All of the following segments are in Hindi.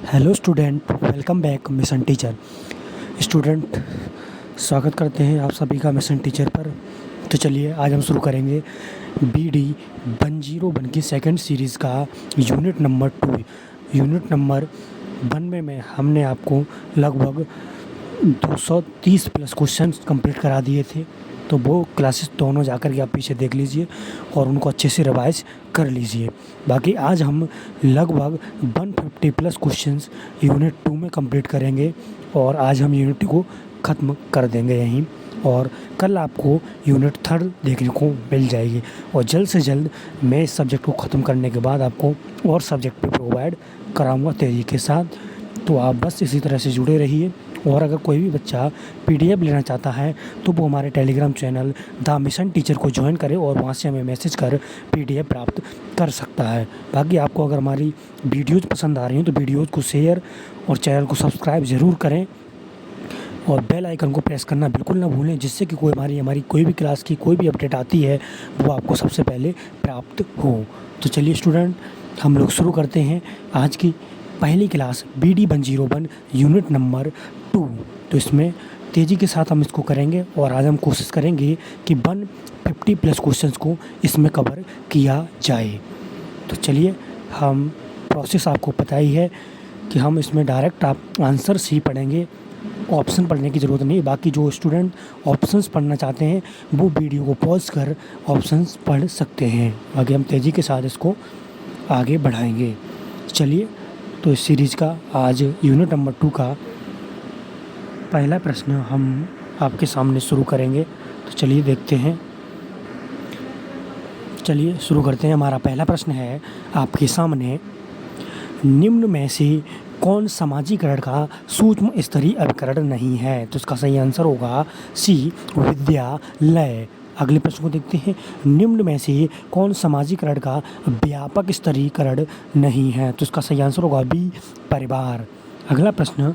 Hello student, welcome back mission teacher. Student, स्वागत करते हैं आप सभी का मिशन टीचर पर। तो चलिए आज हम शुरू करेंगे BD 101 की सेकंड सीरीज़ का यूनिट नंबर 2। यूनिट नंबर 1 में हमने आपको लगभग 230 प्लस क्वेश्चंस कंप्लीट करा दिए थे। तो वो क्लासेस दोनों जाकर के आप पीछे देख लीजिए और उनको अच्छे से रिवाइज कर लीजिए। बाकी आज हम लगभग 150 प्लस क्वेश्चंस यूनिट 2 में कंप्लीट करेंगे और आज हम यूनिट 2 को ख़त्म कर देंगे यहीं। और कल आपको यूनिट 3 देखने को मिल जाएगी और जल्द से जल्द मैं इस सब्जेक्ट को ख़त्म करने के बाद आपको और सब्जेक्ट भी प्रोवाइड कराऊँगा तेज़ी के साथ। तो आप बस इसी तरह से जुड़े रहिए। और अगर कोई भी बच्चा PDF लेना चाहता है तो वो हमारे Telegram channel the mission teacher को ज्वाइन करे और वहाँ से हमें मैसेज कर PDF प्राप्त कर सकता है। बाकी आपको अगर हमारी वीडियोज़ पसंद आ रही हैं तो वीडियोज़ को शेयर और चैनल को सब्सक्राइब ज़रूर करें और बेल आइकन को प्रेस करना बिल्कुल ना भूलें, जिससे कि कोई हमारी कोई भी क्लास की कोई भी अपडेट आती है वो आपको सबसे पहले प्राप्त हो। तो चलिए स्टूडेंट, हम लोग शुरू करते हैं आज की पहली क्लास BD 101 यूनिट नंबर 2। तो इसमें तेज़ी के साथ हम इसको करेंगे और आज हम कोशिश करेंगे कि 150 प्लस क्वेश्चंस को इसमें कवर किया जाए। तो चलिए, हम प्रोसेस आपको पता ही है कि हम इसमें डायरेक्ट आप आंसर ही पढ़ेंगे, ऑप्शन पढ़ने की ज़रूरत नहीं। बाकी जो स्टूडेंट ऑप्शंस पढ़ना चाहते हैं वो वीडियो को पॉज कर ऑप्शंस पढ़ सकते हैं। आगे हम तेज़ी के साथ इसको आगे बढ़ाएंगे। चलिए, तो इस सीरीज़ का आज यूनिट नंबर 2 का पहला प्रश्न हम आपके सामने शुरू करेंगे। तो चलिए देखते हैं। चलिए शुरू करते हैं। हमारा पहला प्रश्न है आपके सामने, निम्न में से कौन सामाजिकरण का सूक्ष्म स्तरीय अभिकरण नहीं है? तो इसका सही आंसर होगा C, विद्यालय। अगले प्रश्न को देखते हैं। निम्न में से कौन सामाजिकरण का व्यापक स्तरीकरण नहीं है? तो इसका सही आंसर होगा B, परिवार। अगला प्रश्न,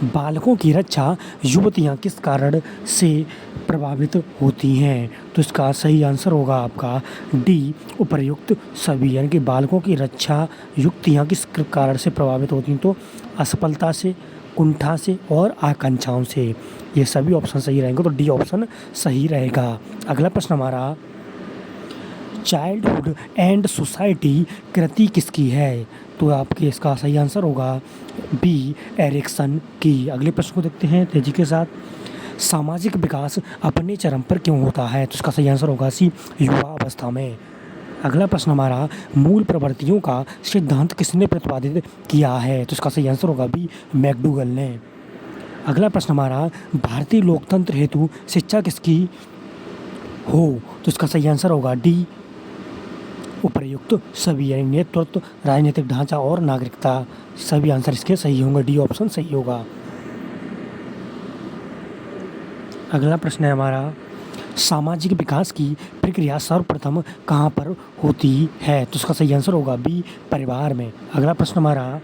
बालकों की रक्षा युवतियां किस कारण से प्रभावित होती हैं? तो इसका सही आंसर होगा आपका D, उपर्युक्त सभी। यानी कि बालकों की रक्षा युवतियां किस कारण से प्रभावित होती हैं? तो असफलता से, कुंठा से और आकांक्षाओं से। ये सभी ऑप्शन सही रहेंगे, तो D ऑप्शन सही रहेगा। अगला प्रश्न हमारा, चाइल्डहुड एंड सोसाइटी कृति किसकी है? तो आपके इसका सही आंसर होगा B, एरिक्सन की। अगले प्रश्न को देखते हैं तेजी के साथ। सामाजिक विकास अपने चरम पर क्यों होता है? तो इसका सही आंसर होगा C, युवा अवस्था में। अगला प्रश्न हमारा, मूल प्रवृत्तियों का सिद्धांत किसने प्रतिपादित किया है? तो इसका सही आंसर होगा B, मैकडूगल ने। अगला प्रश्न हमारा, भारतीय लोकतंत्र हेतु शिक्षा किसकी हो? तो इसका सही आंसर होगा D, उपर्युक्त सभी। यानी नेतृत्व, राजनीतिक ढांचा और नागरिकता। सभी आंसर इसके सही होंगे, D ऑप्शन सही होगा। अगला प्रश्न है हमारा, सामाजिक विकास की प्रक्रिया सर्वप्रथम कहाँ पर होती है? तो उसका सही आंसर होगा B, परिवार में। अगला प्रश्न हमारा,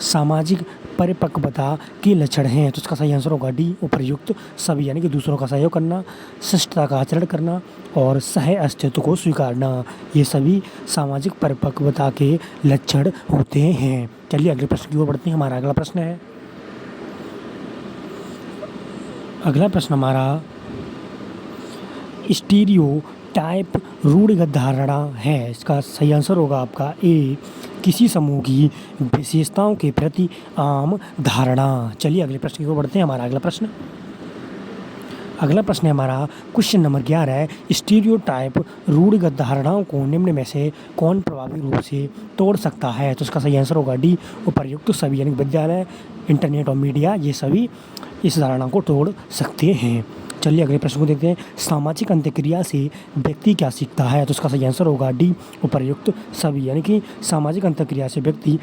सामाजिक परिपक्वता के लक्षण हैं? तो उसका सही आंसर होगा D, उपर्युक्त सभी। यानी कि दूसरों का सहयोग करना, शिष्टता का आचरण करना और सह अस्तित्व को स्वीकारना, ये सभी सामाजिक परिपक्वता के लक्षण होते हैं। चलिए अगले प्रश्न की ओर बढ़ते हैं। हमारा अगला प्रश्न है, अगला प्रश्न हमारा, स्टीरियोटाइप रूढ़िगत धारणा है। इसका सही आंसर होगा आपका A, किसी समूह की विशेषताओं के प्रति आम धारणा। चलिए अगले प्रश्न की ओर बढ़ते हैं। हमारा अगला प्रश्न है हमारा क्वेश्चन नंबर 11, स्टीरियोटाइप रूढ़िगत धारणाओं को निम्न में से कौन प्रभावी रूप से तोड़ सकता है? तो इसका सही आंसर होगा D, उपर्युक्त सभी। यानी विद्यालय, इंटरनेट और मीडिया, ये सभी इस धारणा को तोड़ सकते हैं। चलिए अगले प्रश्न को देखते हैं। सामाजिक अंतःक्रिया से व्यक्ति क्या सीखता है? तो इसका सही आंसर होगा D, उपर्युक्त सभी। यानी कि सामाजिक अंतःक्रिया से व्यक्ति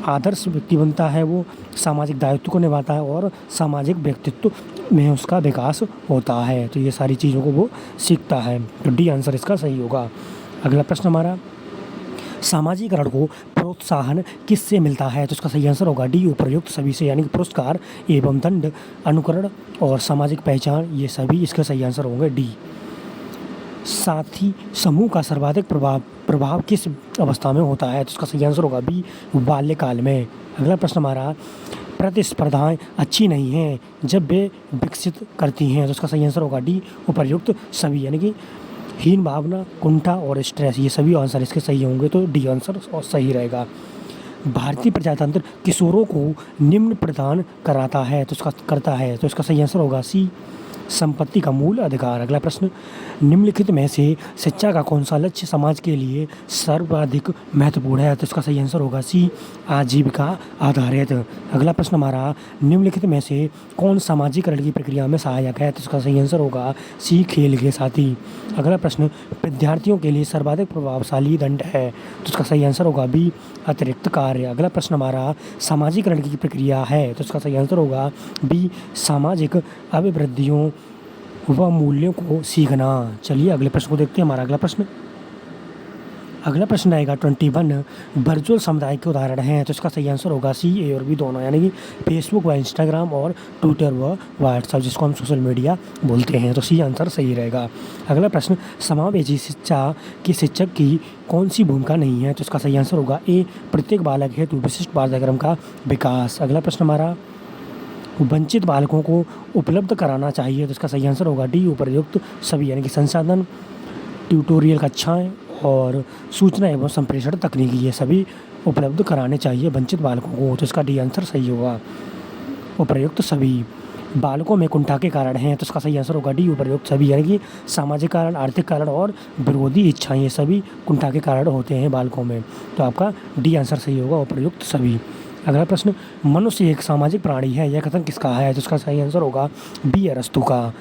आदर्श व्यक्ति बनता है, वो सामाजिक दायित्व को निभाता है और सामाजिक व्यक्तित्व में उसका विकास होता है। तो ये सारी चीज़ों को वो सीखता है, तो D आंसर इसका सही होगा। अगला प्रश्न हमारा, सामाजिकरण को प्रोत्साहन किससे मिलता है? तो इसका सही आंसर होगा D, उपर्युक्त सभी से। यानी कि पुरस्कार एवं दंड, अनुकरण और सामाजिक पहचान, ये सभी इसके सही आंसर होंगे D। साथी समूह का सर्वाधिक प्रभाव किस अवस्था में होता है? तो इसका सही आंसर होगा बी, बाल्यकाल में। अगला प्रश्न हमारा, प्रतिस्पर्धाएं अच्छी नहीं हैं जब वे विकसित करती हैं। तो इसका सही आंसर होगा डी, उपर्युक्त सभी, यानी कि हीन भावना, कुंठा और स्ट्रेस, ये सभी आंसर इसके सही होंगे, तो डी आंसर और सही रहेगा। भारतीय प्रजातंत्र किशोरों को निम्न प्रदान कराता है, तो इसका करता है, तो इसका सही आंसर होगा सी, संपत्ति का मूल अधिकार। अगला प्रश्न, निम्नलिखित में से शिक्षा का कौन सा लक्ष्य समाज के लिए सर्वाधिक महत्वपूर्ण है? तो इसका सही आंसर होगा सी, आजीविका आधारित। अगला प्रश्न हमारा, निम्नलिखित में से कौन सामाजिकरण की प्रक्रिया में सहायक है? तो इसका सही आंसर होगा सी, खेल के साथी। अगला प्रश्न, विद्यार्थियों के लिए सर्वाधिक प्रभावशाली दंड है? तो इसका सही आंसर होगा बी, अतिरिक्त कार्य। अगला प्रश्न हमारा, सामाजिकरण की प्रक्रिया है? तो इसका सही आंसर होगा बी, सामाजिक अभिवृद्धियों व मूल्यों को सीखना। चलिए अगले प्रश्न को देखते हैं। हमारा अगला प्रश्न आएगा 21 वर्चुअल समुदाय के उदाहरण हैं। तो इसका सही आंसर होगा सी, ए और बी दोनों, यानी कि फेसबुक व इंस्टाग्राम और ट्विटर व व्हाट्सएप, जिसको हम सोशल मीडिया बोलते हैं, तो सी आंसर सही रहेगा। अगला प्रश्न, समावेशी शिक्षा की शिक्षक की कौन सी भूमिका नहीं है? तो इसका सही आंसर होगा ए, प्रत्येक बालक हेतु विशिष्ट पाठ्यक्रम का विकास। अगला प्रश्न हमारा, वंचित बालकों को उपलब्ध कराना चाहिए। तो इसका सही आंसर होगा डी, उपर्युक्त सभी, यानी कि संसाधन, ट्यूटोरियल कक्षाएं और सूचना एवं संप्रेषण तकनीकी, ये सभी उपलब्ध कराने चाहिए वंचित बालकों को। तो इसका डी आंसर सही होगा, उपर्युक्त सभी। बालकों में कुंठा के कारण हैं, तो इसका सही आंसर होगा डी, उपर्युक्त सभी, यानी कि सामाजिक कारण, आर्थिक कारण और विरोधी इच्छाएं, ये सभी कुंठा के कारण होते हैं बालकों में। तो आपका डी आंसर सही होगा, उपर्युक्त सभी। अगला प्रश्न, मनुष्य एक सामाजिक प्राणी है, यह कथन किसका है? तो इसका सही आंसर होगा बी, अरस्तु का।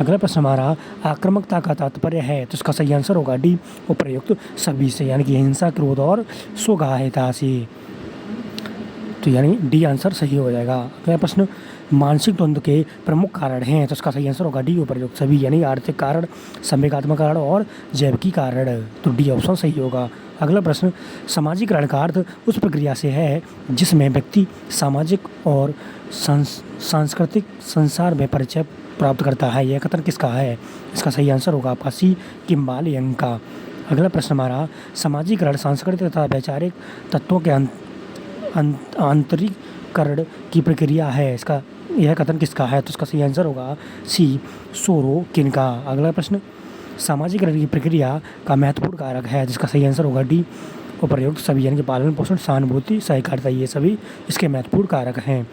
अगला प्रश्न हमारा, आक्रामकता का तात्पर्य है? तो इसका सही आंसर होगा डी, उपर्युक्त सभी से, यानी कि हिंसा, क्रोध और स्वगाह्यता से, तो यानी डी आंसर सही हो जाएगा। अगला प्रश्न, मानसिक द्वंद्व के प्रमुख कारण हैं? तो इसका सही आंसर होगा डी, उपर्युक्त सभी, यानी आर्थिक कारण, संवेगात्मक कारण और जैविकी कारण, तो डी ऑप्शन सही होगा। अगला प्रश्न, सामाजिकरण का अर्थ उस प्रक्रिया से है जिसमें व्यक्ति सामाजिक और सांस्कृतिक संसार में परिचय प्राप्त करता है, यह कथन किसका है? इसका सही आंसर होगा आपका सी, किम्बालियन का। अगला प्रश्न हमारा, सामाजिकरण सांस्कृतिक तथा वैचारिक तत्वों के आंतरिकरण की प्रक्रिया है, इसका यह कथन किसका है? तो इसका सही आंसर होगा सी, सोरोकिन का। अगला प्रश्न, सामाजिकरण की प्रक्रिया का महत्वपूर्ण कारक है, जिसका सही आंसर होगा डी, उपर्युक्त सभी, यानी कि पालन पोषण, सहानुभूति, सहकारिता, ये सभी इसके महत्वपूर्ण कारक हैं।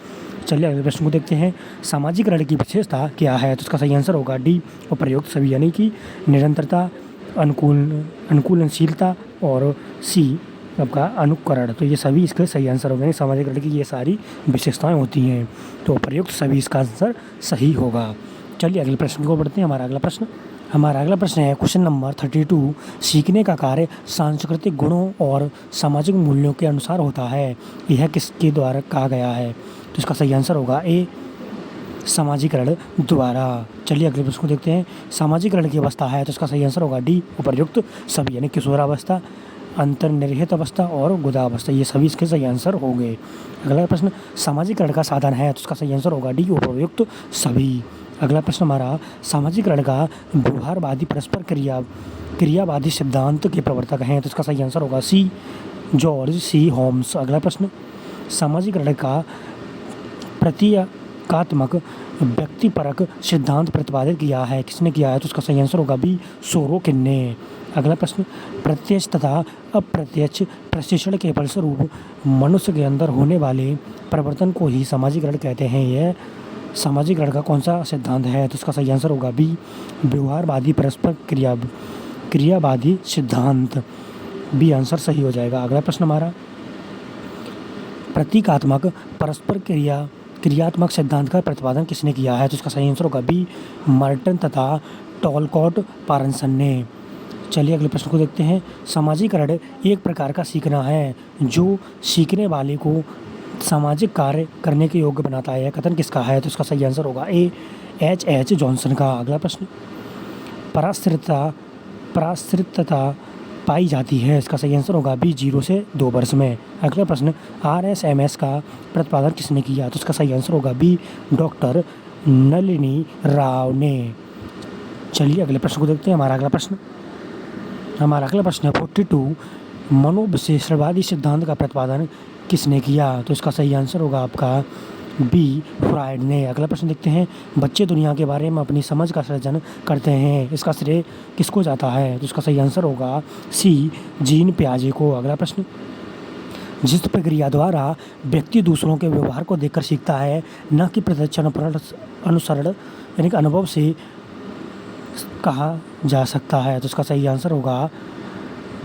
चलिए अगले प्रश्न को देखते हैं। सामाजिकरण की विशेषता क्या है? तो इसका सही आंसर होगा डी, उपर्युक्त सभी, यानी कि निरंतरता, अनुकूलनशीलता और सी आपका अनुकरण, तो ये सभी इसके सही आंसर होंगे। सामाजिकरण की ये सारी विशेषताएं होती हैं, तो उपर्युक्त सभी इसका आंसर सही होगा। चलिए अगले प्रश्न को बढ़ते हैं। हमारा अगला प्रश्न है क्वेश्चन नंबर 32, सीखने का कार्य सांस्कृतिक गुणों और सामाजिक मूल्यों के अनुसार होता है, यह किसके द्वारा कहा गया है? तो इसका सही आंसर होगा ए, सामाजिकरण द्वारा। चलिए अगले प्रश्न को देखते हैं। सामाजिकरण की अवस्था है, तो इसका सही आंसर होगा डी, उपर्युक्त सभी, यानी किशोरावस्था, अंतर्निहित अवस्था और गुदावस्था, ये सभी इसके सही आंसर होंगे। अगला प्रश्न, सामाजिकरण का साधन है, तो इसका सही आंसर होगा डी, उपर्युक्त सभी। अगला प्रश्न हमारा, सामाजिकरण का व्यवहारवादी परस्पर क्रियावादी सिद्धांत के प्रवर्तक हैं, तो इसका सही आंसर होगा सी, जॉर्ज सी होम्स। अगला प्रश्न, सामाजिकरण का प्रतीकात्मक व्यक्तिपरक सिद्धांत प्रतिपादित किया है, किसने किया है? तो उसका सही आंसर होगा बी, सोरोकिन ने। अगला प्रश्न, प्रत्यक्ष तथा अप्रत्यक्ष प्रशिक्षण के फलस्वरूप मनुष्य के अंदर होने वाले परिवर्तन को ही सामाजिकरण कहते हैं, यह सामाजिकरण का कौन सा सिद्धांत है? तो इसका सही आंसर होगा बी, व्यवहारवादी परस्पर क्रियावादी सिद्धांत, बी आंसर सही हो जाएगा। अगला प्रश्न हमारा, प्रतीकात्मक परस्पर क्रियात्मक सिद्धांत का प्रतिपादन किसने किया है? तो इसका सही आंसर होगा बी, मार्टन तथा टॉलकॉट पारसन ने। चलिए अगले प्रश्न को देखते हैं। सामाजिकरण एक प्रकार का सीखना है जो सीखने वाले को सामाजिक कार्य करने के योग्य बनाता है, यह कथन किसका है? तो इसका सही आंसर होगा ए, H जॉनसन का। अगला प्रश्न, पराश्रितता पाई जाती है, इसका सही आंसर होगा बी, 0 से 2 वर्ष में। अगला प्रश्न, RSMS का प्रतिपादन किसने किया? तो इसका सही आंसर होगा बी, डॉक्टर नलिनी राव ने। चलिए अगले प्रश्न को देखते हैं। हमारा अगला प्रश्न हमारा अगला प्रश्न है 42, मनोविश्लेषणवादी सिद्धांत का प्रतिपादन किसने किया? तो इसका सही आंसर होगा आपका बी, फ्रायड ने। अगला प्रश्न देखते हैं, बच्चे दुनिया के बारे में अपनी समझ का सृजन करते हैं, इसका श्रेय किसको जाता है? तो इसका सही आंसर होगा सी, जीन पियाजे को। अगला प्रश्न, जिस प्रक्रिया द्वारा व्यक्ति दूसरों के व्यवहार को देखकर सीखता है, न कि प्रत्यक्ष अनुसरण यानी कि अनुभव से कहा जा सकता है, तो इसका सही आंसर होगा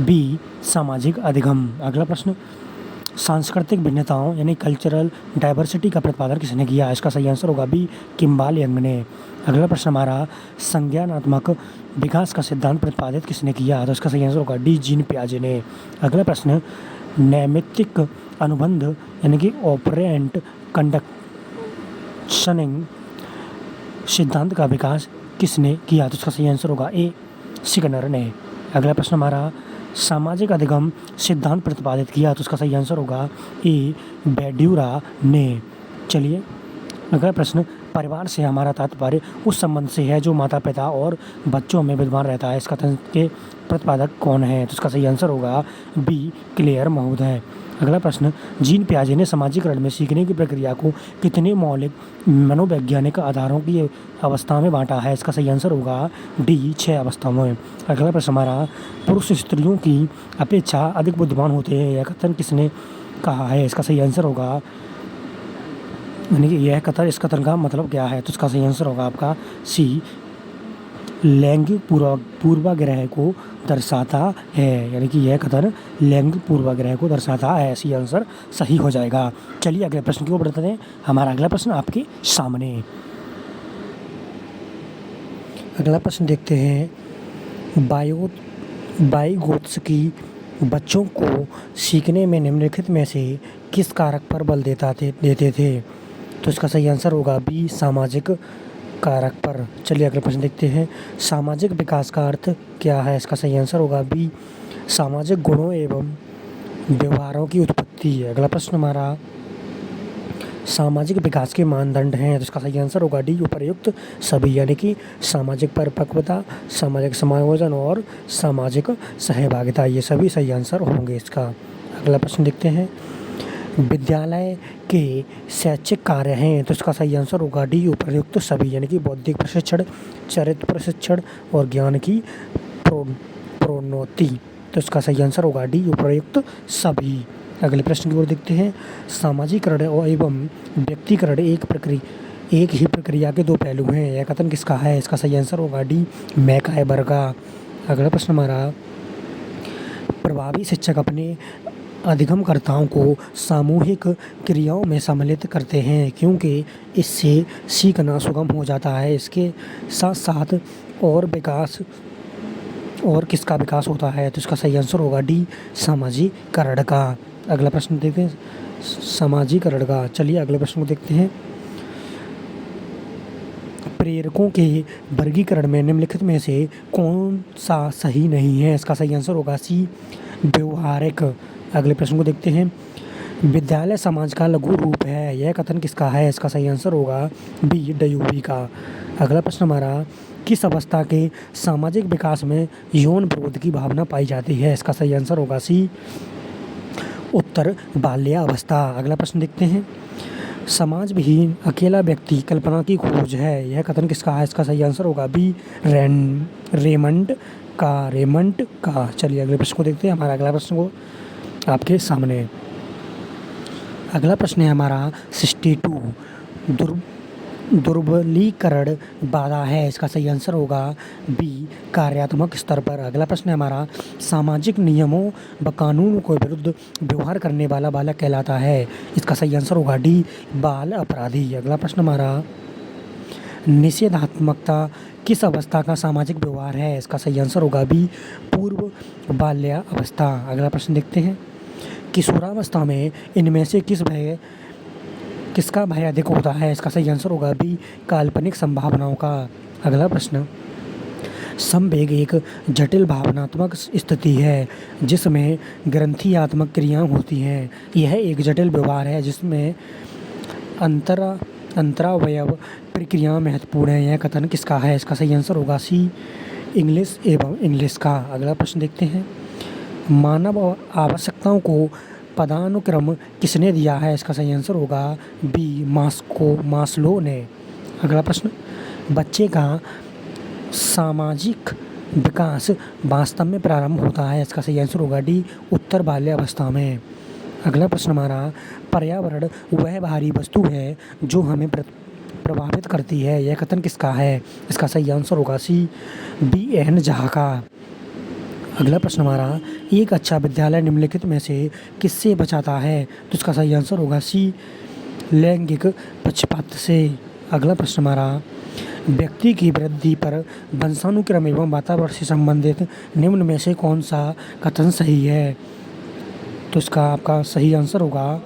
बी, सामाजिक अधिगम। अगला प्रश्न, सांस्कृतिक भिन्नताओं यानी कल्चरल डाइवर्सिटी का प्रतिपादन किसने किया? इसका सही आंसर होगा बी, किम्बाल यंग ने। अगला प्रश्न हमारा, संज्ञानात्मक विकास का सिद्धांत प्रतिपादित किसने किया? तो इसका सही आंसर होगा डी, जीन पियाजे ने। अगला प्रश्न, नैमित्तिक अनुबंध यानी कि ऑपरेंट कंडक्शनिंग सिद्धांत का विकास किसने किया? तो इसका सही आंसर होगा ए, स्किनर ने। अगला प्रश्न हमारा, सामाजिक अधिगम सिद्धांत प्रतिपादित किया? तो इसका सही आंसर होगा ए, बैड्यूरा ने। चलिए अगला प्रश्न, परिवार से हमारा तात्पर्य उस संबंध से है जो माता पिता और बच्चों में विद्यमान रहता है, इसका तंत्र के प्रतिपादक कौन है? तो इसका सही आंसर होगा बी, क्लेयर महोदय। अगला प्रश्न, जीन पियाजे ने सामाजिकरण में सीखने की प्रक्रिया को कितने मौलिक मनोवैज्ञानिक आधारों की अवस्था में बांटा है? इसका सही आंसर होगा डी, 6 अवस्थाओं में। अगला प्रश्न हमारा, पुरुष स्त्रियों की अपेक्षा अधिक बुद्धिमान होते हैं, यह कथन किसने कहा है? इसका सही आंसर होगा, यानी कि यह कथन, इस कथन का मतलब क्या है? तो इसका सही आंसर होगा आपका सी, लैंगिक पूर्वाग्रह को दर्शाता है, यानी कि यह कथन लैंगिक पूर्वाग्रह को दर्शाता है। ऐसी आंसर सही हो जाएगा। चलिए अगले प्रश्न की ओर बढ़ते हैं। हमारा अगला प्रश्न आपके सामने। अगला प्रश्न देखते हैं, वाइगोत्स्की बच्चों को सीखने में निम्नलिखित में से किस कारक पर बल देते थे? तो इसका सही आंसर होगा बी, सामाजिक कारक पर। चलिए अगला प्रश्न देखते हैं, सामाजिक विकास का अर्थ क्या है? इसका सही आंसर होगा बी, सामाजिक गुणों एवं व्यवहारों की उत्पत्ति। अगला प्रश्न हमारा, सामाजिक विकास के मानदंड हैं, तो इसका सही आंसर होगा डी, उपर्युक्त सभी, यानी कि सामाजिक परिपक्वता, सामाजिक समायोजन और सामाजिक सहभागिता, ये सभी सही आंसर होंगे इसका। अगला प्रश्न देखते हैं, विद्यालय के शैक्षिक कार्य हैं, तो इसका सही आंसर होगा डी, उपर्युक्त सभी, यानी कि बौद्धिक प्रशिक्षण, चरित्र प्रशिक्षण और ज्ञान की प्रोन्नति, तो इसका सही आंसर होगा डी, उपर्युक्त सभी। अगले प्रश्न की ओर देखते हैं, सामाजिकरण एवं व्यक्तिकरण एक ही प्रक्रिया के दो पहलू हैं, यह कथन किसका है? इसका सही आंसर होगा डी, मैकआइवर का। अगला प्रश्न हमारा, प्रभावी शिक्षक अपने अधिगमकर्ताओं को सामूहिक क्रियाओं में सम्मिलित करते हैं क्योंकि इससे सीखना सुगम हो जाता है। इसके साथ साथ और किसका विकास होता है? तो इसका सही आंसर होगा डी, सामाजिकरण का। अगला प्रश्न देखते हैं, सामाजिकरण का। चलिए अगले प्रश्न को देखते हैं, प्रेरकों के वर्गीकरण में निम्नलिखित में से कौन सा सही नहीं है? इसका सही आंसर होगा सी, व्यवहारिक। अगले प्रश्न को देखते हैं, विद्यालय समाज का लघु रूप है, यह कथन किसका है? इसका सही आंसर होगा बी, डयूबी का। अगला प्रश्न हमारा, किस अवस्था के सामाजिक विकास में यौन विरोध की भावना पाई जाती है? इसका सही आंसर होगा सी, उत्तर बाल्यावस्था। अगला प्रश्न देखते हैं, समाज विहीन अकेला व्यक्ति कल्पना की खोज है, यह कथन किसका है? इसका सही आंसर होगा बी, रेमंड का। चलिए अगले प्रश्न को देखते हैं। हमारा अगला प्रश्न को आपके सामने, अगला प्रश्न है हमारा 62, दुर्बलीकरण बाधा है, इसका सही आंसर होगा बी, कार्यात्मक स्तर पर। अगला प्रश्न है हमारा, सामाजिक नियमों व कानूनों के विरुद्ध व्यवहार करने वाला बालक कहलाता है, इसका सही आंसर होगा डी, बाल अपराधी। अगला प्रश्न हमारा, निषेधात्मकता किस अवस्था का सामाजिक व्यवहार है? इसका सही आंसर होगा बी, पूर्व बाल्यावस्था। अगला प्रश्न देखते हैं, किशोरावस्था में इनमें से किसका भय अधिक होता है? इसका सही आंसर होगा बी, काल्पनिक संभावनाओं का। अगला प्रश्न, संवेग एक जटिल भावनात्मक स्थिति है जिसमें ग्रंथियात्मक क्रियाएं होती हैं, यह एक जटिल व्यवहार है जिसमें अंतरावयव प्रक्रियाएं महत्वपूर्ण है, यह कथन किसका है? इसका सही आंसर होगा सी, इंग्लिश एवं इंग्लिश का। अगला प्रश्न देखते हैं, मानव आवश्यकताओं को पदानुक्रम किसने दिया है? इसका सही आंसर होगा बी, मास्लो ने। अगला प्रश्न, बच्चे का सामाजिक विकास वास्तव में प्रारंभ होता है? इसका सही आंसर होगा डी, उत्तर बाल्यावस्था में। अगला प्रश्न हमारा, पर्यावरण वह भारी वस्तु है जो हमें प्रभावित करती है, यह कथन किसका है? इसका सही आंसर होगा सी, बी एन झा का। अगला प्रश्न हमारा, एक अच्छा विद्यालय निम्नलिखित में से किससे बचाता है? तो इसका सही आंसर होगा सी, लैंगिक पक्षपात से। अगला प्रश्न हमारा, व्यक्ति की वृद्धि पर वंशानुक्रम एवं वातावरण से संबंधित निम्न में से कौन सा कथन सही है? तो इसका आपका सही आंसर होगा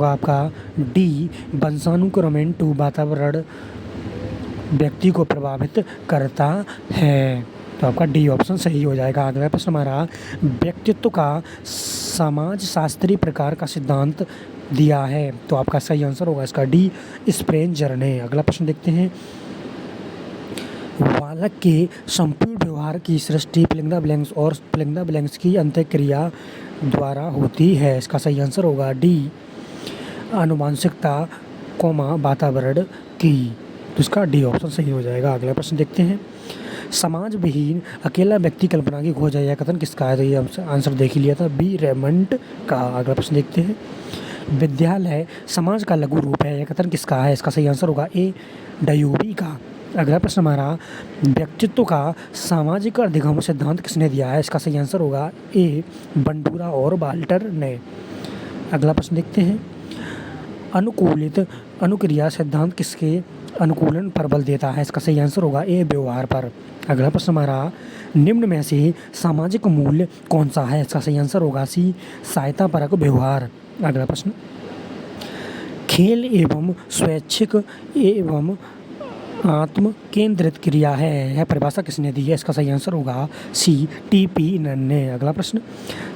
आपका डी, वंशानुक्रम टू वातावरण व्यक्ति को प्रभावित करता है। तो आपका डी ऑप्शन सही हो जाएगा। अगला प्रश्न हमारा, व्यक्तित्व का समाजशास्त्रीय प्रकार का सिद्धांत दिया है? तो आपका सही आंसर होगा इसका डी, स्प्रेंजर ने। अगला प्रश्न देखते हैं, बालक के संपूर्ण व्यवहार की सृष्टि ब्लैंक्स और ब्लैंक्स की अंतःक्रिया द्वारा होती है? इसका सही आंसर होगा डी, आनुवंशिकता वातावरण की। तो इसका डी ऑप्शन सही हो जाएगा। अगला प्रश्न देखते हैं, समाज विहीन अकेला व्यक्ति कल्पना की खोज है, यह कथन किसका है? तो ये आंसर देख ही लिया था, बी रेमंड का। अगला प्रश्न देखते हैं, विद्यालय समाज का लघु रूप है, यह कथन किसका है? इसका सही आंसर होगा ए, डयूबी का। अगला प्रश्न हमारा, व्यक्तित्व का सामाजिक अधिगम सिद्धांत किसने दिया है? इसका सही आंसर होगा ए, बंडूरा और वाल्टर ने। अगला प्रश्न देखते हैं, अनुकूलित अनुक्रिया सिद्धांत किसके अनुकूलन पर बल देता है? इसका सही आंसर होगा ए, व्यवहार पर। अगला प्रश्न हमारा, निम्न में से सामाजिक मूल्य कौन सा है? इसका सही आंसर होगा सी, सहायतापरक व्यवहार। अगला प्रश्न, खेल एवं स्वैच्छिक एवं आत्म केंद्रित क्रिया है, यह परिभाषा किसने दी है? इसका सही आंसर होगा सी, टी.पी. नन ने। अगला प्रश्न,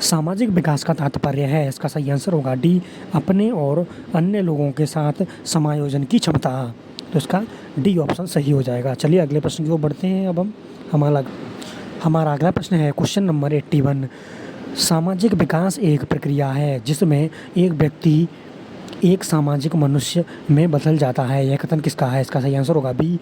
सामाजिक विकास का तात्पर्य है? इसका सही आंसर होगा डी, अपने और अन्य लोगों के साथ समायोजन की क्षमता। तो इसका डी ऑप्शन सही हो जाएगा। चलिए अगले प्रश्न की ओर बढ़ते हैं। अब हम हमारा अगला प्रश्न है क्वेश्चन नंबर 81, सामाजिक विकास एक प्रक्रिया है जिसमें एक व्यक्ति एक सामाजिक मनुष्य में बदल जाता है, यह कथन किसका है? इसका सही आंसर होगा बी,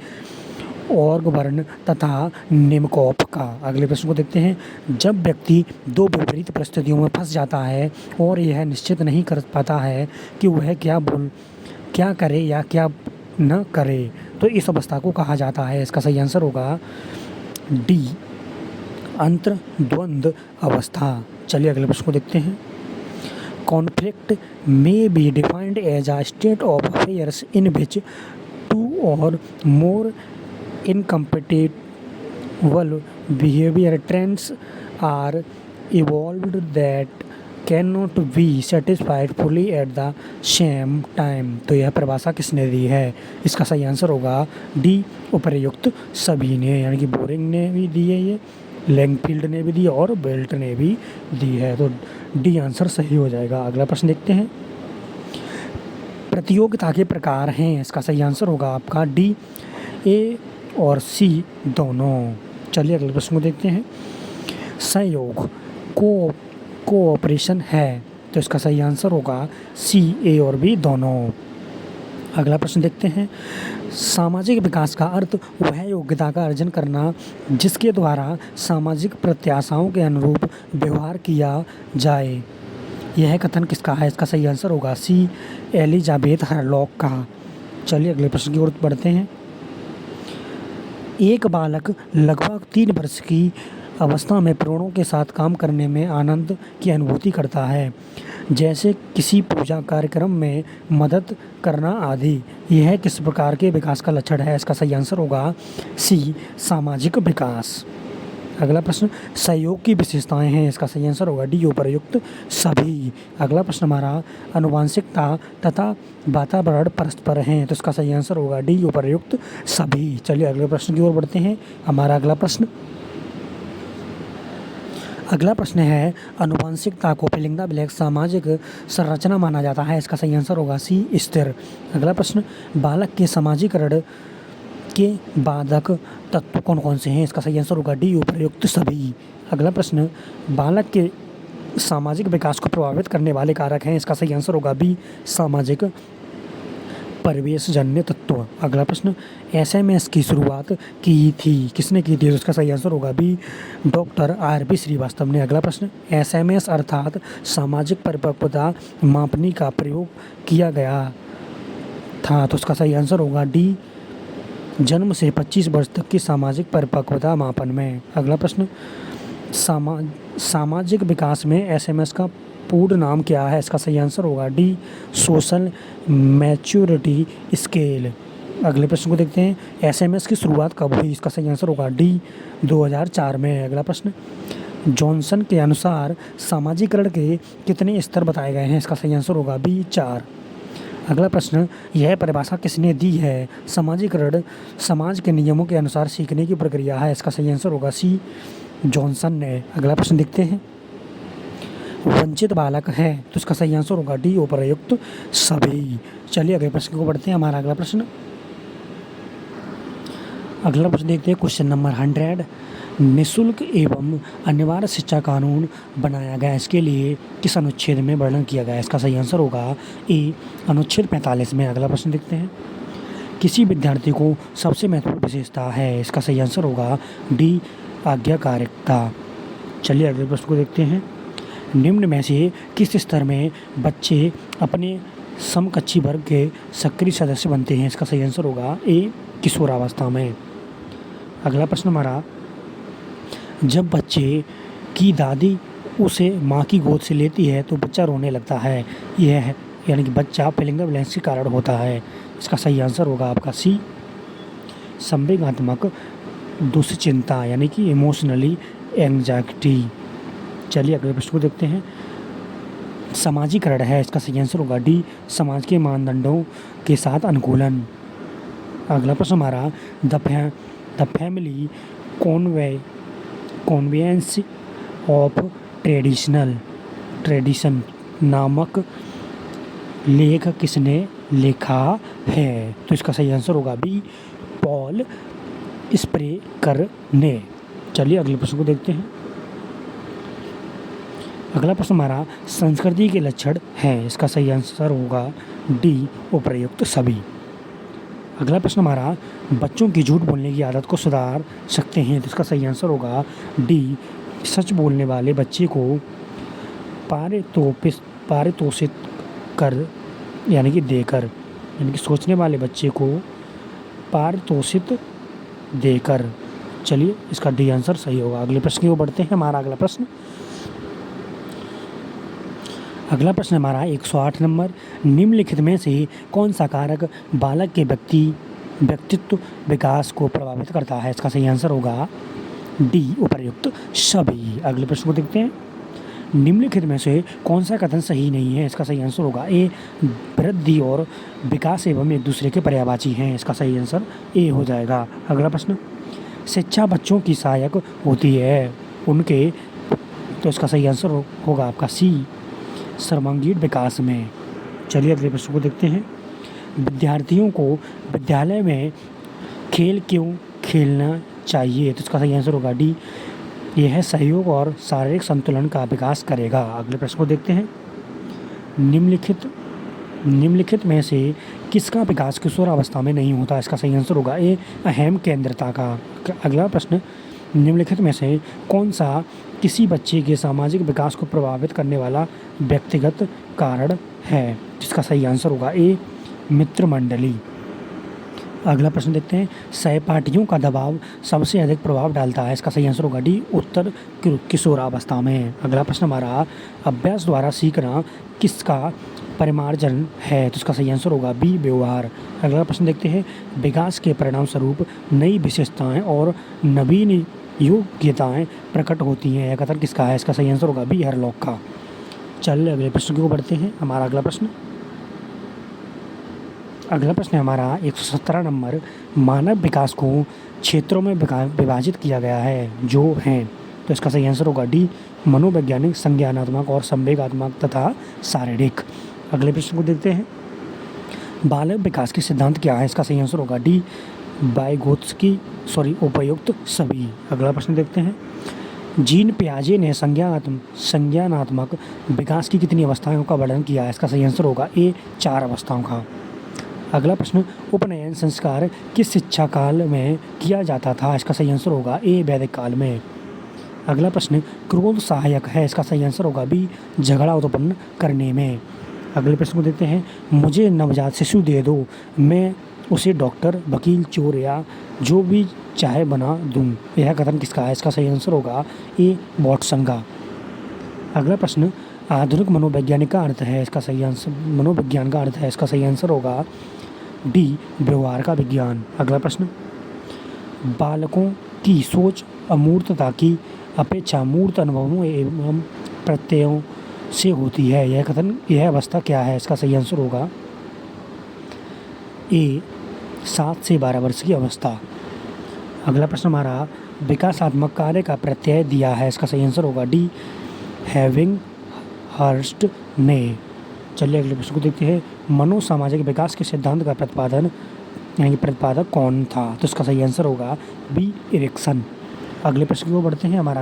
ऑर्गबर्न तथा निमकॉप का। अगले प्रश्न को देखते हैं, जब व्यक्ति दो विपरीत परिस्थितियों में फंस जाता है और यह निश्चित नहीं कर पाता है कि वह क्या करे या क्या न करे, तो इस अवस्था को कहा जाता है? इसका सही आंसर होगा डी, अंतर्द्वंद अवस्था। चलिए अगले प्रश्न को देखते हैं, conflict may be defined as a state of affairs in which two or more incompatible behavior trends are evolved that cannot be satisfied fully at the same time। तो यह परिभाषा किसने दी है? इसका सही आंसर होगा डी, उपर्युक्त सभी ने, यानी कि बोरिंग ने भी दी है, ये लैंगफील्ड ने भी दी और बेल्ट ने भी दी है। तो डी आंसर सही हो जाएगा। अगला प्रश्न देखते हैं, प्रतियोगिता के प्रकार हैं, इसका सही आंसर होगा आपका डी, ए और सी दोनों। चलिए अगले प्रश्न को देखते हैं, सहयोग कोऑपरेशन है, तो इसका सही आंसर होगा सी, ए और बी दोनों। अगला प्रश्न देखते हैं, सामाजिक विकास का अर्थ वह योग्यता का अर्जन करना जिसके द्वारा सामाजिक प्रत्याशाओं के अनुरूप व्यवहार किया जाए, यह कथन किसका है? इसका सही आंसर होगा सी, एलिजाबेथ हरलॉक का। चलिए अगले प्रश्न की ओर बढ़ते हैं, एक बालक लगभग 3 वर्ष की अवस्था में प्राणों के साथ काम करने में आनंद की अनुभूति करता है, जैसे किसी पूजा कार्यक्रम में मदद करना आदि, यह किस प्रकार के विकास का लक्षण है? इसका सही आंसर होगा सी, सामाजिक विकास। अगला प्रश्न, सहयोग की विशेषताएं हैं, इसका सही आंसर होगा डी, उपर्युक्त सभी। अगला प्रश्न हमारा, आनुवंशिकता तथा वातावरण परस्पर हैं, तो इसका सही आंसर होगा डी, उपर्युक्त सभी। चलिए अगले प्रश्न की ओर बढ़ते हैं। हमारा अगला प्रश्न है, आनुवंशिकता को ब्लैंक्स सामाजिक संरचना माना जाता है, इसका सही आंसर होगा सी, स्थिर। अगला प्रश्न, बालक के समाजीकरण के बाधक तत्व कौन कौन से हैं? इसका सही आंसर होगा डी, उपर्युक्त सभी। अगला प्रश्न, बालक के सामाजिक विकास को प्रभावित करने वाले कारक हैं। इसका सही आंसर होगा बी, सामाजिक परिवेशजन्य तत्व। अगला प्रश्न, एसएमएस की शुरुआत की थी, किसने की थी? उसका सही आंसर होगा बी, डॉक्टर आर.बी. श्रीवास्तव ने। अगला प्रश्न, एसएमएस अर्थात सामाजिक परिपक्वता मापनी का प्रयोग किया गया था, तो उसका सही आंसर होगा डी, जन्म से 25 वर्ष तक की सामाजिक परिपक्वता मापन में। अगला प्रश्न, सामाजिक विकास में एसएमएस का पूर्ण नाम क्या है? इसका सही आंसर होगा डी, सोशल मैच्योरिटी स्केल। अगले प्रश्न को देखते हैं, एसएमएस की शुरुआत कब हुई? इसका सही आंसर होगा डी, 2004 में। अगला प्रश्न, जॉनसन के अनुसार सामाजिकरण के कितने स्तर बताए गए हैं? इसका सही आंसर होगा बी, 4। अगला प्रश्न, यह परिभाषा किसने दी है? सामाजिकरण समाज के नियमों के अनुसार सीखने की प्रक्रिया है। इसका सही आंसर होगा सी, जॉनसन ने। अगला प्रश्न देखते हैं, वंचित बालक है, तो इसका सही आंसर होगा डी, उपर्युक्त सभी। चलिए अगले प्रश्न को पढ़ते हैं। हमारा अगला प्रश्न देखते हैं, क्वेश्चन नंबर 100। निःशुल्क एवं अनिवार्य शिक्षा कानून बनाया गया, इसके लिए किस अनुच्छेद में वर्णन किया गया? इसका सही आंसर होगा ए, अनुच्छेद 45 में। अगला प्रश्न देखते हैं, किसी विद्यार्थी को सबसे महत्वपूर्ण विशेषता है? इसका सही आंसर होगा डी, आज्ञाकारिता। चलिए अगले प्रश्न को देखते हैं, निम्न में से किस स्तर में बच्चे अपने समकक्षी वर्ग के सक्रिय सदस्य बनते हैं? इसका सही आंसर होगा ए, किशोरावस्था में। अगला प्रश्न हमारा, जब बच्चे की दादी उसे माँ की गोद से लेती है तो बच्चा रोने लगता है, यह यानी कि बच्चा फिलिंग द ब्लैंक्स के कारण होता है। इसका सही आंसर होगा आपका सी, संवेगात्मक दुश्चिंता यानी कि इमोशनली एंग्जाइटी। चलिए अगले प्रश्न को देखते हैं, समाजीकरण है, इसका सही आंसर होगा डी, समाज के मानदंडों के साथ अनुकूलन। अगला प्रश्न हमारा, the family conveyance of tradition नामक लेख किसने लिखा है? तो इसका सही आंसर होगा बी, पॉल स्प्रेकर ने। चलिए अगले प्रश्न को देखते हैं। अगला प्रश्न हमारा, संस्कृति के लक्षण है, इसका सही आंसर होगा डी, उपर्युक्त सभी। अगला प्रश्न हमारा, बच्चों की झूठ बोलने की आदत को सुधार सकते हैं, तो इसका सही आंसर होगा डी, सच बोलने वाले बच्चे को पारितोषित कर यानी कि देकर, यानी कि सोचने वाले बच्चे को पारितोषित देकर। चलिए इसका डी आंसर सही होगा। अगले प्रश्न की ओर बढ़ते हैं। हमारा अगला प्रश्न हमारा 108 नंबर, निम्नलिखित में से कौन सा कारक बालक के व्यक्तित्व विकास को प्रभावित करता है? इसका सही आंसर होगा डी, उपर्युक्त सभी। अगले प्रश्न को देखते हैं, निम्नलिखित में से कौन सा कथन सही नहीं है? इसका सही आंसर होगा ए, वृद्धि और विकास एवं एक दूसरे के पर्यायवाची हैं। इसका सही आंसर ए हो जाएगा। अगला प्रश्न, शिक्षा बच्चों की सहायक होती है उनके, तो इसका सही आंसर होगा आपका सी, सर्वांगीण विकास में। चलिए अगले प्रश्न को देखते हैं, विद्यार्थियों को विद्यालय में खेल क्यों खेलना चाहिए? तो इसका सही आंसर होगा डी, यह सहयोग और शारीरिक संतुलन का विकास करेगा। अगले प्रश्न को देखते हैं, निम्नलिखित में से किसका विकास किशोरावस्था में नहीं होता? इसका सही आंसर होगा ए, अहम केंद्रता का। अगला प्रश्न, निम्नलिखित में से कौन सा किसी बच्चे के सामाजिक विकास को प्रभावित करने वाला व्यक्तिगत कारण है? जिसका सही आंसर होगा ए, मित्र मंडली। अगला प्रश्न देखते हैं, सहपाठियों का दबाव सबसे अधिक प्रभाव डालता है। इसका सही आंसर होगा डी, उत्तर किशोरावस्था में। अगला प्रश्न हमारा, अभ्यास द्वारा सीखना किसका परिमार्जन है? तो इसका सही आंसर होगा बी, व्यवहार। अगला प्रश्न देखते हैं, विकास के परिणाम स्वरूप नई विशेषताएं और नवीन योग्यताएं प्रकट होती हैं, यह कथन किसका है? इसका सही आंसर होगा बी, हरलॉक का। चलिए अगले प्रश्न की ओर बढ़ते हैं। हमारा अगला प्रश्न हमारा 117 नंबर, मानव विकास को क्षेत्रों में विभाजित किया गया है जो हैं, तो इसका सही आंसर होगा डी, मनोवैज्ञानिक, संज्ञानात्मक और संवेगात्मक तथा शारीरिक। अगले प्रश्न को देखते हैं, बालक विकास के सिद्धांत क्या है? इसका सही आंसर होगा डी, वाइगोत्स्की उपयुक्त सभी। अगला प्रश्न देखते हैं, जीन पियाजे ने संज्ञानात्मक विकास की कितनी अवस्थाओं का वर्णन किया है? इसका सही आंसर होगा ए 4 अवस्थाओं का। अगला प्रश्न, उपनयन संस्कार किस शिक्षा काल में किया जाता था? इसका सही आंसर होगा ए वैदिक काल में। अगला प्रश्न, क्रोध सहायक है? इसका सही आंसर होगा बी झगड़ा उत्पन्न करने में। अगले प्रश्न को देखते हैं, मुझे नवजात शिशु दे दो, मैं उसे डॉक्टर, वकील, चोर या जो भी चाहे बना दूं। यह कथन किसका है? इसका सही आंसर होगा ए वॉटसन का। अगला प्रश्न, आधुनिक मनोवैज्ञानिक का अर्थ है? इसका सही आंसर मनोविज्ञान का अर्थ है। इसका सही आंसर होगा डी व्यवहार का विज्ञान। अगला प्रश्न, बालकों की सोच अमूर्तता की अपेक्षा मूर्त अनुभवों एवं प्रत्ययों से होती है। यह अवस्था क्या है? इसका सही आंसर होगा ए 7 से 12 वर्ष की अवस्था। अगला प्रश्न हमारा, विकासात्मक कार्य का प्रत्यय दिया है? इसका सही आंसर होगा डी हैविंग हर्स्ट ने। चलिए अगले प्रश्न को देखते हैं, मनोसामाजिक विकास के सिद्धांत का प्रतिपादक कौन था? तो इसका सही आंसर होगा बी इरिक्सन। अगले प्रश्न की ओर बढ़ते हैं। हमारा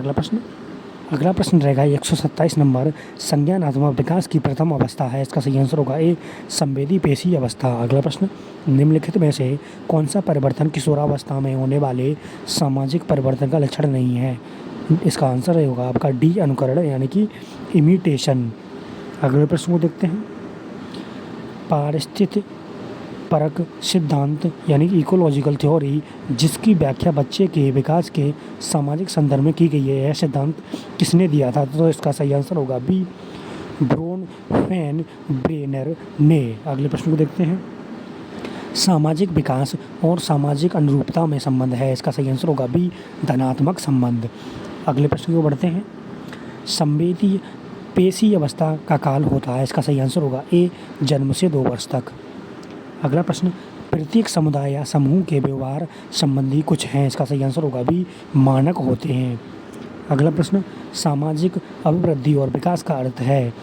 अगला प्रश्न रहेगा 127 नंबर, संज्ञानात्मक विकास की प्रथम अवस्था है? इसका सही आंसर होगा ए संवेदी पेशी अवस्था। अगला प्रश्न, निम्नलिखित में से कौन सा परिवर्तन किशोरावस्था में होने वाले सामाजिक परिवर्तन का लक्षण नहीं है? इसका आंसर होगा आपका डी अनुकरण यानी कि इमिटेशन। अगले प्रश्न को देखते हैं, पारिस्थितिक परक सिद्धांत यानी कि इकोलॉजिकल थ्योरी जिसकी व्याख्या बच्चे के विकास के सामाजिक संदर्भ में की गई है, यह सिद्धांत किसने दिया था? तो इसका सही आंसर होगा बी ब्रोनफेन-ब्रेनर ने। अगले प्रश्न को देखते हैं, सामाजिक विकास और सामाजिक अनुरूपता में संबंध है? इसका सही आंसर होगा बी धनात्मक संबंध। अगले प्रश्न को बढ़ते हैं, संवेदी पेशी अवस्था का काल होता है? इसका सही आंसर होगा ए जन्म से 2 वर्ष तक। अगला प्रश्न, प्रत्येक समुदाय या समूह के व्यवहार संबंधी कुछ हैं? इसका सही आंसर होगा बी मानक होते हैं। अगला प्रश्न, सामाजिक अभिवृद्धि और विकास का अर्थ है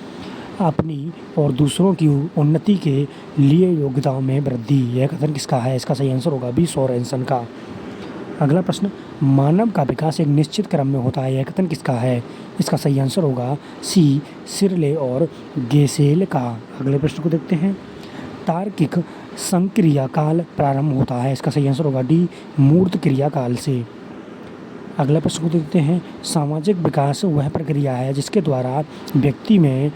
अपनी और दूसरों की उन्नति के लिए योग्यताओं में वृद्धि। यह कथन किसका है? इसका सही आंसर होगा बी सोरेनसन का। अगला प्रश्न, मानव का विकास एक निश्चित क्रम में होता है, यह कथन किसका है? इसका सही आंसर होगा सी सिरले और गेसेल का। अगले प्रश्न को देखते हैं, तार्किक संक्रिया काल प्रारंभ होता है? इसका सही आंसर होगा डी मूर्त क्रिया काल से। अगला प्रश्न को देखते हैं, सामाजिक विकास वह प्रक्रिया है जिसके द्वारा व्यक्ति में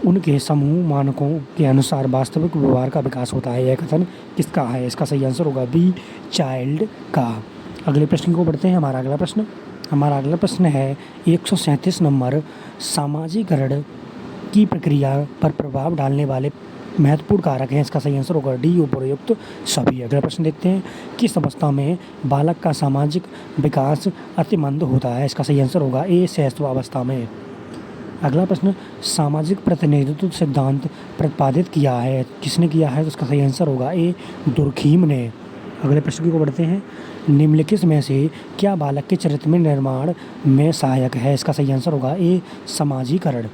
उनके समूह मानकों के अनुसार वास्तविक व्यवहार का विकास होता है, यह कथन किसका है? इसका सही आंसर होगा बी चाइल्ड का। अगले प्रश्न को बढ़ते हैं। हमारा अगला प्रश्न है 137 नंबर, सामाजिकरण की प्रक्रिया पर प्रभाव डालने वाले महत्वपूर्ण कारक हैं? इसका सही आंसर होगा डी उपयुक्त सभी। अगला प्रश्न देखते हैं, किस अवस्था में बालक का सामाजिक विकास अति मंद होता है? इसका सही आंसर होगा ए शैशवावस्था में। अगला प्रश्न, सामाजिक प्रतिनिधित्व सिद्धांत प्रतिपादित किया है किसने किया है? तो इसका सही आंसर होगा ए दुर्खीम ने। अगले प्रश्न को बढ़ते हैं, निम्नलिखित में से क्या बालक के चरित्र में निर्माण में सहायक है? इसका सही आंसर होगा ए समाजीकरण।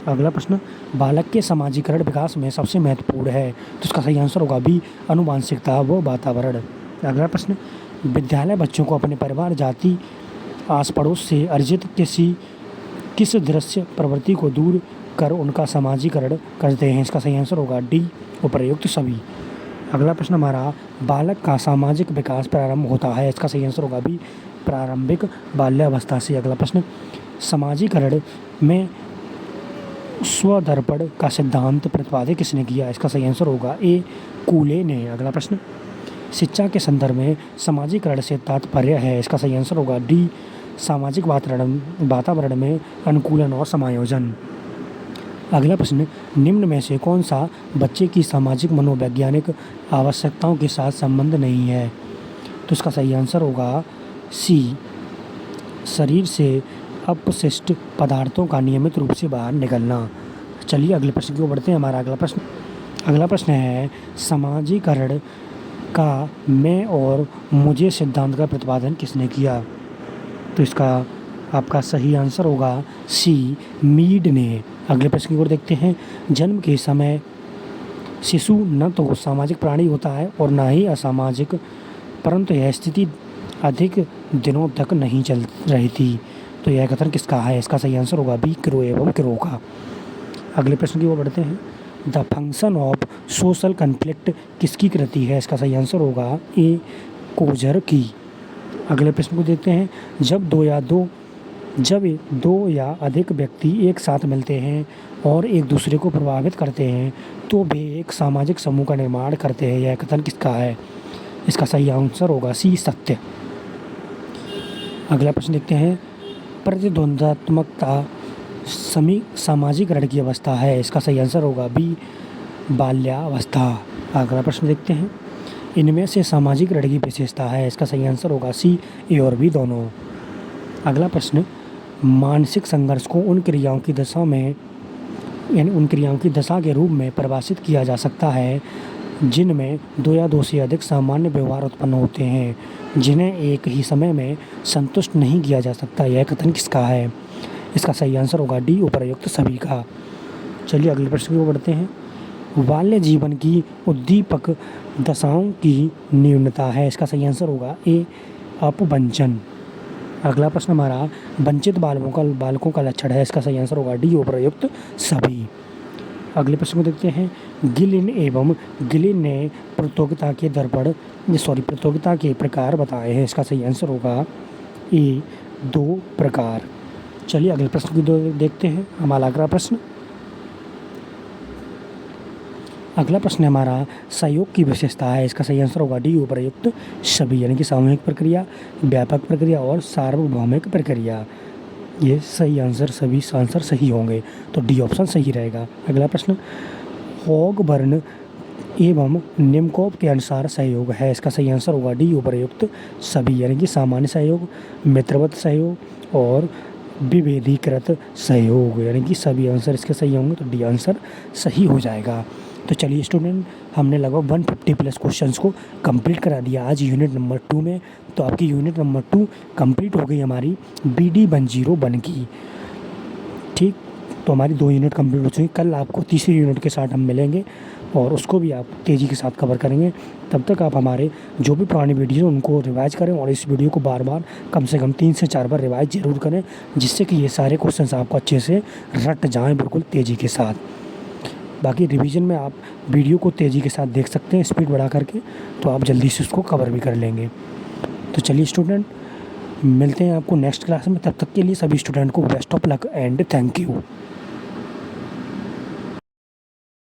अगला प्रश्न, बालक के समाजीकरण विकास में सबसे महत्वपूर्ण है, तो इसका सही आंसर होगा बी आनुवांशिकता व वातावरण। अगला प्रश्न, विद्यालय बच्चों को अपने परिवार, जाति, आस पड़ोस से अर्जित किस दृश्य प्रवृत्ति को दूर कर उनका समाजीकरण करते हैं? इसका सही आंसर होगा डी उपयुक्त सभी। अगला प्रश्न हमारा, बालक का सामाजिक विकास प्रारंभ होता है? इसका सही आंसर होगा बी प्रारंभिक बाल्यावस्था से। अगला प्रश्न, समाजीकरण में स्वदर्पण का सिद्धांत प्रतिपादित किसने किया? इसका सही आंसर होगा ए कूले ने। अगला प्रश्न, शिक्षा के संदर्भ में समाजीकरण से तात्पर्य है? इसका सही आंसर होगा डी सामाजिक वातावरण में अनुकूलन और समायोजन। अगला प्रश्न, निम्न में से कौन सा बच्चे की सामाजिक मनोवैज्ञानिक आवश्यकताओं के साथ संबंध नहीं है? तो इसका सही आंसर होगा सी शरीर से अपशिष्ट पदार्थों का नियमित रूप से बाहर निकलना। चलिए अगले प्रश्न की ओर बढ़ते हैं। हमारा अगला प्रश्न है, समाजीकरण का मैं और मुझे सिद्धांत का प्रतिपादन किसने किया? तो इसका आपका सही आंसर होगा सी मीड ने। अगले प्रश्न की ओर देखते हैं, जन्म के समय शिशु न तो सामाजिक प्राणी होता है और ना ही असामाजिक परंतु यह स्थिति अधिक दिनों तक नहीं चल रही थी। तो यह कथन किसका है? इसका सही आंसर होगा बी, क्रो एवं क्रो का। अगले प्रश्न की ओर बढ़ते हैं। The function of social conflict किसकी कृति है? इसका सही आंसर होगा ए, कोजर की। अगले प्रश्न को देखते हैं। जब दो या अधिक व्यक्ति एक साथ मिलते हैं और एक दूसरे को प्रभावित करते हैं तो वे एक सामाजिक समूह का निर्माण करते हैं। यह कथन किसका है? इसका सही आंसर होगा सी, सत्य। अगला प्रश्न देखते हैं। प्रतिद्वंद्वात्मकता सामाजिकरण की अवस्था है। इसका सही आंसर होगा बी, बाल्यावस्था। अगला प्रश्न देखते हैं। इनमें से सामाजिकरण की विशेषता है। इसका सही आंसर होगा सी, ए और बी दोनों। अगला प्रश्न। मानसिक संघर्ष को उन क्रियाओं की दशा के रूप में परिभाषित किया जा सकता है जिनमें दो या दो से अधिक सामान्य व्यवहार उत्पन्न होते हैं जिन्हें एक ही समय में संतुष्ट नहीं किया जा सकता। यह कथन किसका है? इसका सही आंसर होगा डी, उपर्युक्त सभी का। चलिए अगले प्रश्न की ओर बढ़ते हैं। बाल्य जीवन की उद्दीपक दशाओं की न्यूनता है। इसका सही आंसर होगा ए, अपवंचन। अगला प्रश्न हमारा वंचित बालकों का लक्षण है। इसका सही आंसर होगा डी, उपर्युक्त सभी। अगले प्रश्न को देखते हैं। गिलिन ने प्रतियोगिता के प्रकार बताए हैं। इसका सही आंसर होगा ए, 2 प्रकार। चलिए अगले प्रश्न को देखते हैं। हमारा अगला प्रश्न हमारा सहयोग की विशेषता है। इसका सही आंसर होगा डी, उपर्युक्त सभी, यानी कि सामूहिक प्रक्रिया, व्यापक प्रक्रिया और सार्वभौमिक प्रक्रिया। ये सही आंसर, सभी आंसर सही होंगे, तो डी ऑप्शन सही रहेगा। अगला प्रश्न। हॉगबर्न एवं निमकोव के अनुसार सहयोग है। इसका सही आंसर होगा डी, उपर्युक्त सभी, यानी कि सामान्य सहयोग, मित्रवत सहयोग और विभेदीकृत सहयोग, यानी कि सभी आंसर इसके सही होंगे, तो डी आंसर सही हो जाएगा। तो चलिए स्टूडेंट, हमने लगभग 150 प्लस क्वेश्चंस को कंप्लीट करा दिया आज यूनिट नंबर 2 में। तो आपकी यूनिट नंबर 2 कंप्लीट हो गई हमारी BD 101 की। ठीक, तो हमारी 2 यूनिट कंप्लीट हो चुकी। कल आपको तीसरी यूनिट के साथ हम मिलेंगे और उसको भी आप तेज़ी के साथ कवर करेंगे। तब तक आप हमारे जो भी पुरानी वीडियो उनको रिवाइज करें और इस वीडियो को बार बार कम से कम 3 से 4 बार रिवाइज ज़रूर करें, जिससे कि ये सारे क्वेश्चंस आपको अच्छे से रट जाएँ बिल्कुल तेज़ी के साथ। बाकी रिवीजन में आप वीडियो को तेज़ी के साथ देख सकते हैं स्पीड बढ़ा करके, तो आप जल्दी से उसको कवर भी कर लेंगे। तो चलिए स्टूडेंट, मिलते हैं आपको नेक्स्ट क्लास में। तब तक के लिए सभी स्टूडेंट को best of luck and thank you.